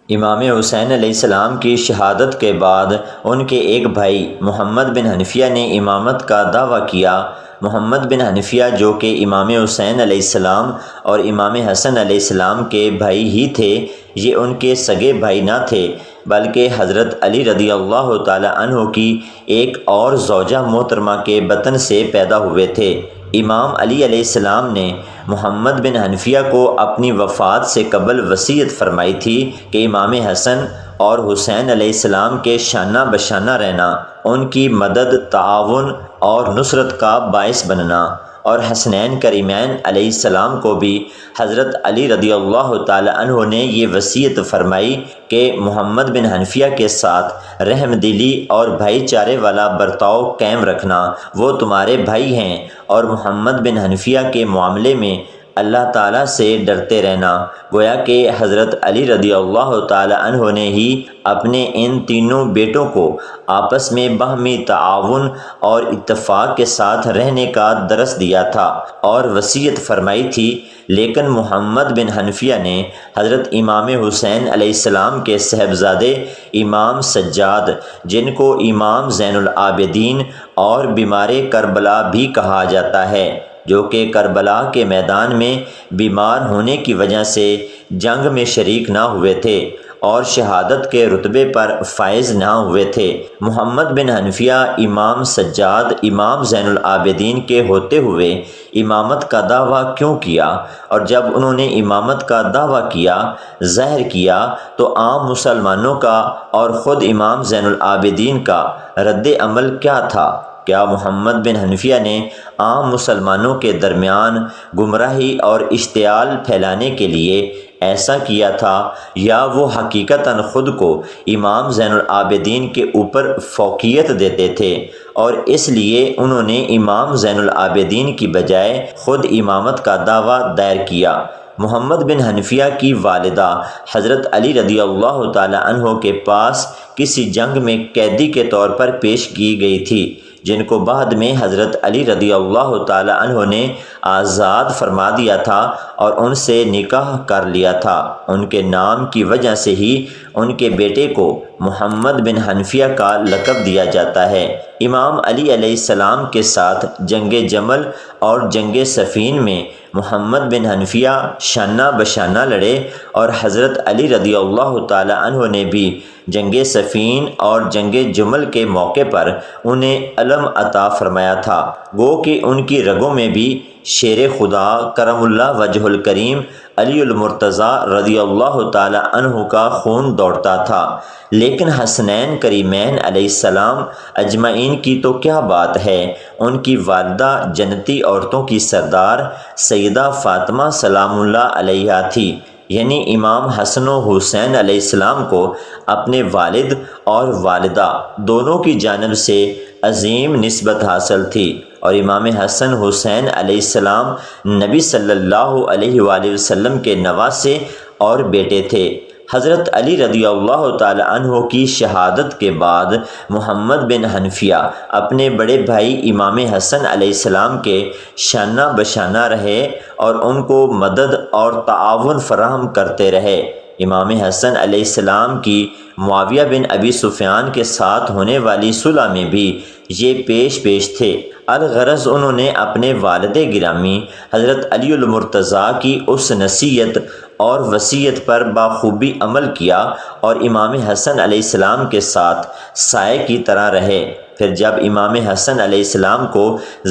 امام حسین علیہ السلام کی شہادت کے بعد ان کے ایک بھائی محمد بن حنفیہ نے امامت کا دعویٰ کیا۔ محمد بن حنفیہ جو کہ امام حسین علیہ السلام اور امام حسن علیہ السلام کے بھائی ہی تھے، یہ ان کے سگے بھائی نہ تھے بلکہ حضرت علی رضی اللہ تعالی عنہ کی ایک اور زوجہ محترمہ کے بطن سے پیدا ہوئے تھے۔ امام علی علیہ السلام نے محمد بن حنفیہ کو اپنی وفات سے قبل وصیت فرمائی تھی کہ امام حسن اور حسین علیہ السلام کے شانہ بشانہ رہنا، ان کی مدد، تعاون اور نصرت کا باعث بننا، اور حسنین کریمین علیہ السلام کو بھی حضرت علی رضی اللہ تعالی عنہ نے یہ وصیت فرمائی کہ محمد بن حنفیہ کے ساتھ رحم دلی اور بھائی چارے والا برتاؤ قائم رکھنا، وہ تمہارے بھائی ہیں، اور محمد بن حنفیہ کے معاملے میں اللہ تعالیٰ سے ڈرتے رہنا۔ گویا کہ حضرت علی رضی اللہ تعالی عنہ نے ہی اپنے ان تینوں بیٹوں کو آپس میں باہمی تعاون اور اتفاق کے ساتھ رہنے کا درس دیا تھا اور وصیت فرمائی تھی، لیکن محمد بن حنفیہ نے حضرت امام حسین علیہ السلام کے صاحبزادے امام سجاد، جن کو امام زین العابدین اور بیمار کربلا بھی کہا جاتا ہے، جو کہ کربلا کے میدان میں بیمار ہونے کی وجہ سے جنگ میں شریک نہ ہوئے تھے اور شہادت کے رتبے پر فائز نہ ہوئے تھے۔ محمد بن حنفیہ امام سجاد امام زین العابدین کے ہوتے ہوئے امامت کا دعویٰ کیوں کیا، اور جب انہوں نے امامت کا دعویٰ کیا، ظاہر کیا، تو عام مسلمانوں کا اور خود امام زین العابدین کا رد عمل کیا تھا؟ کیا محمد بن حنفیہ نے عام مسلمانوں کے درمیان گمراہی اور اشتعال پھیلانے کے لیے ایسا کیا تھا، یا وہ حقیقتاً خود کو امام زین العابدین کے اوپر فوقیت دیتے تھے اور اس لیے انہوں نے امام زین العابدین کی بجائے خود امامت کا دعویٰ دائر کیا؟ محمد بن حنفیہ کی والدہ حضرت علی رضی اللہ تعالی عنہ کے پاس کسی جنگ میں قیدی کے طور پر پیش کی گئی تھی، جن کو بعد میں حضرت علی رضی اللہ تعالی عنہ نے آزاد فرما دیا تھا اور ان سے نکاح کر لیا تھا۔ ان کے نام کی وجہ سے ہی ان کے بیٹے کو محمد بن حنفیہ کا لقب دیا جاتا ہے۔ امام علی علیہ السلام کے ساتھ جنگ جمل اور جنگ صفین میں محمد بن حنفیہ شانہ بشانہ لڑے اور حضرت علی رضی اللہ تعالی عنہ نے بھی جنگ صفین اور جنگ جمل کے موقع پر انہیں علم عطا فرمایا تھا، گو کہ ان کی رگوں میں بھی شیر خدا کرم اللہ وجہ الکریم علی المرتضیٰ رضی اللہ تعالی عنہ کا خون دوڑتا تھا۔ لیکن حسنین کریمین علیہ السلام اجمعین کی تو کیا بات ہے، ان کی والدہ جنتی عورتوں کی سردار سیدہ فاطمہ سلام اللہ علیہا تھی، یعنی امام حسن و حسین علیہ السلام کو اپنے والد اور والدہ دونوں کی جانب سے عظیم نسبت حاصل تھی، اور امام حسن حسین علیہ السلام نبی صلی اللہ علیہ وآلہ وسلم کے نواسے اور بیٹے تھے۔ حضرت علی رضی اللہ تعالی عنہ کی شہادت کے بعد محمد بن حنفیہ اپنے بڑے بھائی امام حسن علیہ السلام کے شانہ بشانہ رہے اور ان کو مدد اور تعاون فراہم کرتے رہے۔ امام حسن علیہ السلام کی معاویہ بن ابی سفیان کے ساتھ ہونے والی صلح میں بھی یہ پیش تھے۔ الغرض انہوں نے اپنے والد گرامی حضرت علی المرتضیٰ کی اس نصیحت اور وصیت پر بخوبی عمل کیا اور امام حسن علیہ السلام کے ساتھ سائے کی طرح رہے۔ پھر جب امام حسن علیہ السلام کو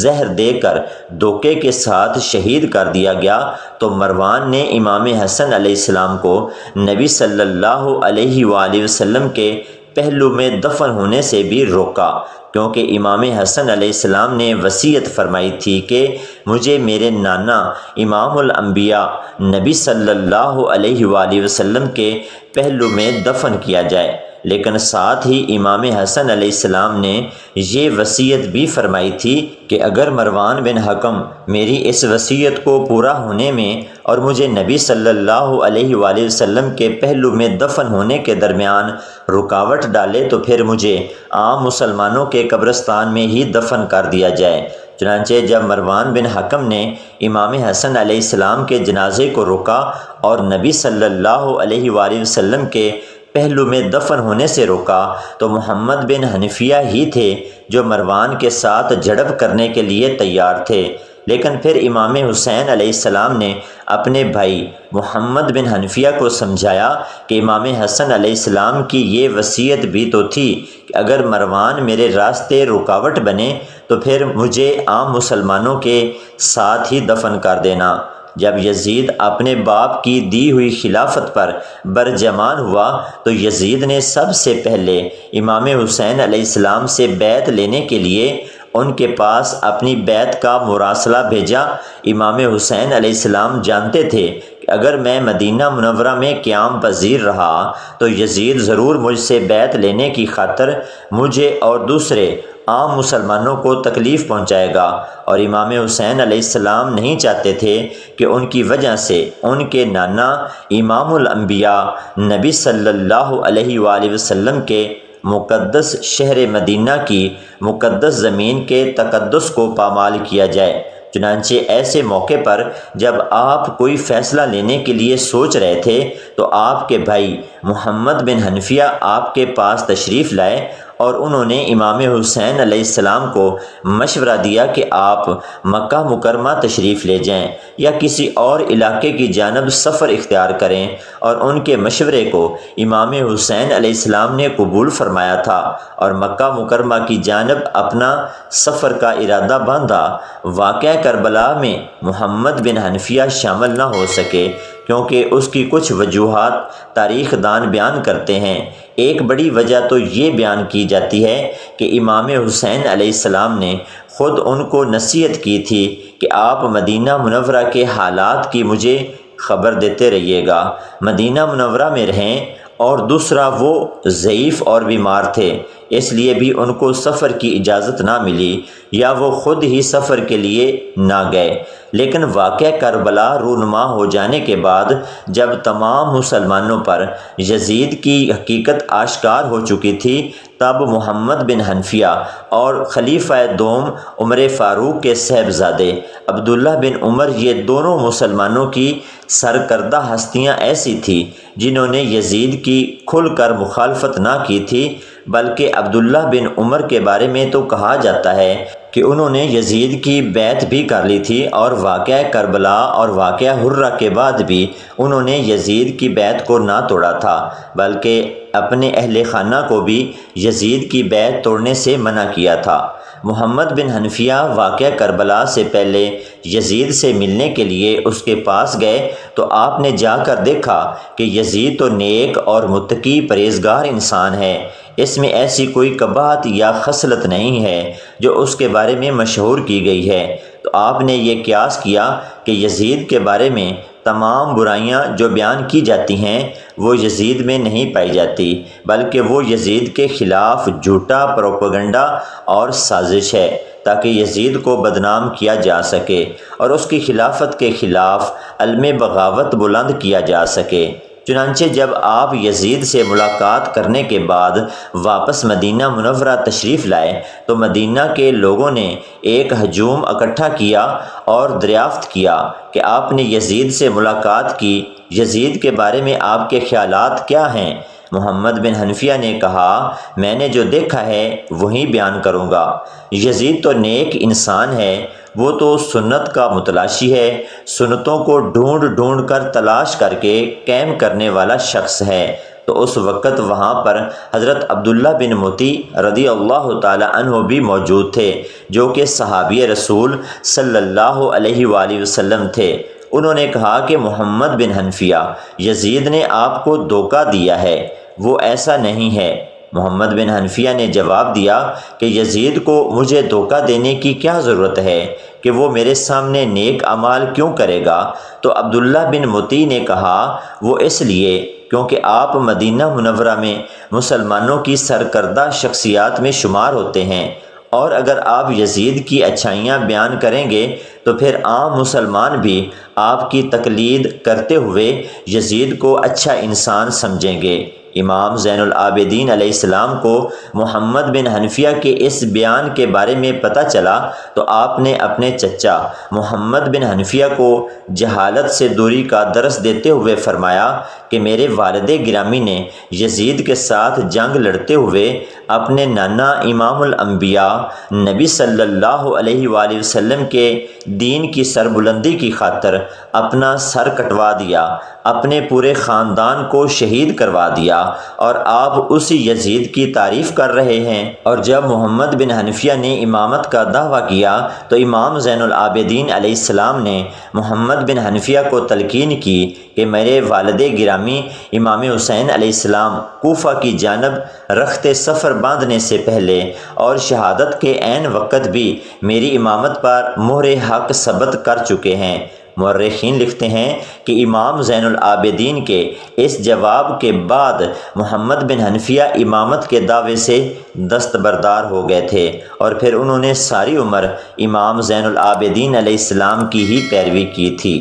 زہر دے کر دھوکے کے ساتھ شہید کر دیا گیا تو مروان نے امام حسن علیہ السلام کو نبی صلی اللہ علیہ وآلہ وسلم کے پہلو میں دفن ہونے سے بھی روکا، کیونکہ امام حسن علیہ السلام نے وصیت فرمائی تھی کہ مجھے میرے نانا امام الانبیاء نبی صلی اللہ علیہ وآلہ وسلم کے پہلو میں دفن کیا جائے۔ لیکن ساتھ ہی امام حسن علیہ السلام نے یہ وصیت بھی فرمائی تھی کہ اگر مروان بن حکم میری اس وصیت کو پورا ہونے میں اور مجھے نبی صلی اللہ علیہ وآلہ وسلم کے پہلو میں دفن ہونے کے درمیان رکاوٹ ڈالے تو پھر مجھے عام مسلمانوں کے قبرستان میں ہی دفن کر دیا جائے۔ چنانچہ جب مروان بن حکم نے امام حسن علیہ السلام کے جنازے کو روکا اور نبی صلی اللہ علیہ وآلہ وسلم کے پہلو میں دفن ہونے سے روکا تو محمد بن حنفیہ ہی تھے جو مروان کے ساتھ جھڑپ کرنے کے لیے تیار تھے۔ لیکن پھر امام حسین علیہ السلام نے اپنے بھائی محمد بن حنفیہ کو سمجھایا کہ امام حسن علیہ السلام کی یہ وصیت بھی تو تھی کہ اگر مروان میرے راستے رکاوٹ بنے تو پھر مجھے عام مسلمانوں کے ساتھ ہی دفن کر دینا۔ جب یزید اپنے باپ کی دی ہوئی خلافت پر برجمان ہوا تو یزید نے سب سے پہلے امام حسین علیہ السلام سے بیعت لینے کے لیے ان کے پاس اپنی بیعت کا مراسلہ بھیجا۔ امام حسین علیہ السلام جانتے تھے کہ اگر میں مدینہ منورہ میں قیام پذیر رہا تو یزید ضرور مجھ سے بیعت لینے کی خاطر مجھے اور دوسرے عام مسلمانوں کو تکلیف پہنچائے گا، اور امام حسین علیہ السلام نہیں چاہتے تھے کہ ان کی وجہ سے ان کے نانا امام الانبیاء نبی صلی اللہ علیہ وآلہ وسلم کے مقدس شہر مدینہ کی مقدس زمین کے تقدس کو پامال کیا جائے۔ چنانچہ ایسے موقع پر جب آپ کوئی فیصلہ لینے کے لیے سوچ رہے تھے تو آپ کے بھائی محمد بن حنفیہ آپ کے پاس تشریف لائے اور انہوں نے امام حسین علیہ السلام کو مشورہ دیا کہ آپ مکہ مکرمہ تشریف لے جائیں یا کسی اور علاقے کی جانب سفر اختیار کریں، اور ان کے مشورے کو امام حسین علیہ السلام نے قبول فرمایا تھا اور مکہ مکرمہ کی جانب اپنا سفر کا ارادہ باندھا۔ واقعہ کربلا میں محمد بن حنفیہ شامل نہ ہو سکے کیونکہ اس کی کچھ وجوہات تاریخ دان بیان کرتے ہیں۔ ایک بڑی وجہ تو یہ بیان کی جاتی ہے کہ امام حسین علیہ السلام نے خود ان کو نصیحت کی تھی کہ آپ مدینہ منورہ کے حالات کی مجھے خبر دیتے رہیے گا، مدینہ منورہ میں رہیں، اور دوسرا وہ ضعیف اور بیمار تھے، اس لیے بھی ان کو سفر کی اجازت نہ ملی یا وہ خود ہی سفر کے لیے نہ گئے۔ لیکن واقعہ کربلا رونما ہو جانے کے بعد جب تمام مسلمانوں پر یزید کی حقیقت آشکار ہو چکی تھی تب محمد بن حنفیہ اور خلیفہ دوم عمر فاروق کے صاحبزادے عبداللہ بن عمر، یہ دونوں مسلمانوں کی سرکردہ ہستیاں ایسی تھیں جنہوں نے یزید کی کھل کر مخالفت نہ کی تھی، بلکہ عبداللہ بن عمر کے بارے میں تو کہا جاتا ہے کہ انہوں نے یزید کی بیعت بھی کر لی تھی، اور واقعہ کربلا اور واقعہ حرہ کے بعد بھی انہوں نے یزید کی بیعت کو نہ توڑا تھا، بلکہ اپنے اہل خانہ کو بھی یزید کی بیعت توڑنے سے منع کیا تھا۔ محمد بن حنفیہ واقعہ کربلا سے پہلے یزید سے ملنے کے لیے اس کے پاس گئے تو آپ نے جا کر دیکھا کہ یزید تو نیک اور متقی پرہیزگار انسان ہے، اس میں ایسی کوئی قباحت یا خصلت نہیں ہے جو اس کے بارے میں مشہور کی گئی ہے۔ تو آپ نے یہ قیاس کیا کہ یزید کے بارے میں تمام برائیاں جو بیان کی جاتی ہیں وہ یزید میں نہیں پائی جاتی، بلکہ وہ یزید کے خلاف جھوٹا پروپیگنڈا اور سازش ہے تاکہ یزید کو بدنام کیا جا سکے اور اس کی خلافت کے خلاف علم بغاوت بلند کیا جا سکے۔ چنانچہ جب آپ یزید سے ملاقات کرنے کے بعد واپس مدینہ منورہ تشریف لائے تو مدینہ کے لوگوں نے ایک ہجوم اکٹھا کیا اور دریافت کیا کہ آپ نے یزید سے ملاقات کی، یزید کے بارے میں آپ کے خیالات کیا ہیں؟ محمد بن حنفیہ نے کہا، میں نے جو دیکھا ہے وہی بیان کروں گا۔ یزید تو نیک انسان ہے، وہ تو سنت کا متلاشی ہے، سنتوں کو ڈھونڈ ڈھونڈ کر تلاش کر کے قائم کرنے والا شخص ہے۔ تو اس وقت وہاں پر حضرت عبداللہ بن مطیع رضی اللہ تعالی عنہ بھی موجود تھے جو کہ صحابی رسول صلی اللہ علیہ وآلہ وسلم تھے۔ انہوں نے کہا کہ محمد بن حنفیہ، یزید نے آپ کو دھوکہ دیا ہے، وہ ایسا نہیں ہے۔ محمد بن حنفیہ نے جواب دیا کہ یزید کو مجھے دھوکہ دینے کی کیا ضرورت ہے کہ وہ میرے سامنے نیک اعمال کیوں کرے گا؟ تو عبداللہ بن مطیع نے کہا، وہ اس لیے کیونکہ آپ مدینہ منورہ میں مسلمانوں کی سرکردہ شخصیات میں شمار ہوتے ہیں، اور اگر آپ یزید کی اچھائیاں بیان کریں گے تو پھر عام مسلمان بھی آپ کی تقلید کرتے ہوئے یزید کو اچھا انسان سمجھیں گے۔ امام زین العابدین علیہ السلام کو محمد بن حنفیہ کے اس بیان کے بارے میں پتہ چلا تو آپ نے اپنے چچا محمد بن حنفیہ کو جہالت سے دوری کا درس دیتے ہوئے فرمایا کہ میرے والد گرامی نے یزید کے ساتھ جنگ لڑتے ہوئے اپنے نانا امام الانبیاء نبی صلی اللہ علیہ وآلہ وسلم کے دین کی سربلندی کی خاطر اپنا سر کٹوا دیا، اپنے پورے خاندان کو شہید کروا دیا، اور آپ اسی یزید کی تعریف کر رہے ہیں۔ اور جب محمد بن حنفیہ نے امامت کا دعویٰ کیا تو امام زین العابدین علیہ السلام نے محمد بن حنفیہ کو تلقین کی کہ میرے والد گرامی امام حسین علیہ السلام کوفہ کی جانب رخت سفر باندھنے سے پہلے اور شہادت کے عین وقت بھی میری امامت پر مہر حق ثبت کر چکے ہیں۔ مورخین لکھتے ہیں کہ امام زین العابدین کے اس جواب کے بعد محمد بن حنفیہ امامت کے دعوے سے دستبردار ہو گئے تھے، اور پھر انہوں نے ساری عمر امام زین العابدین علیہ السلام کی ہی پیروی کی تھی۔